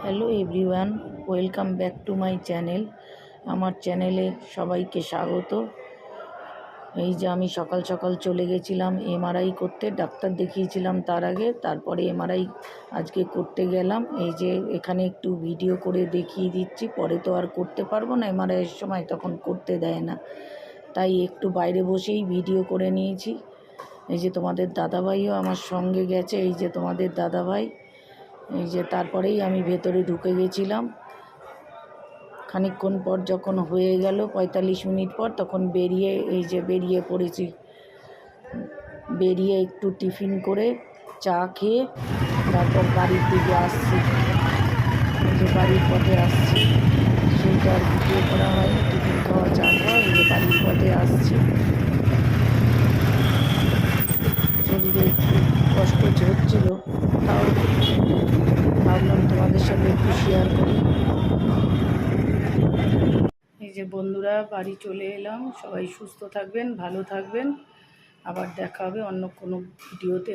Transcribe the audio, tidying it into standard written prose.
Hello everyone, welcome back to my channel. আমার চ্যানেলে সবাইকে স্বাগত। এই যে আমি সকাল সকাল চলে গেছিলাম এমআরআই করতে, ডাক্তার দেখিয়েছিলাম তার আগে, তারপরে এমআরআই আজকে করতে গেলাম। এই যে এখানে একটু ভিডিও করে দেখিয়ে দিচ্ছি, পরে তো আর করতে পারবো না, এমআরআইয়ের সময় তখন করতে দেয় না, তাই একটু বাইরে বসেই ভিডিও করে নিয়েছি। এই যে তোমাদের দাদাভাইও আমার সঙ্গে গেছে, এই যে তোমাদের দাদাভাই। এই যে তারপরেই আমি ভেতরে ঢুকে গেছিলাম। খানিকক্ষণ পর যখন হয়ে গেল 45 মিনিট পর, তখন বেরিয়ে পড়েছি। বেরিয়ে একটু টিফিন করে চা খেয়ে তারপর বাড়ির দিকে আসছি। এই যে বাড়ির পথে আসছি, সেইটা আর ভিডিও করা হয়নি। টিফিন খাওয়া, চা খাওয়া, এই যে বাড়ির পথে আসছি। শরীরে একটু কষ্ট হচ্ছিল, তাও ভাবলাম তোমাদের সাথে একটু শেয়ার করি। এই যে বন্ধুরা, বাড়ি চলে এলাম। সবাই সুস্থ থাকবেন, ভালো থাকবেন। আবার দেখা হবে অন্য কোনো ভিডিওতে।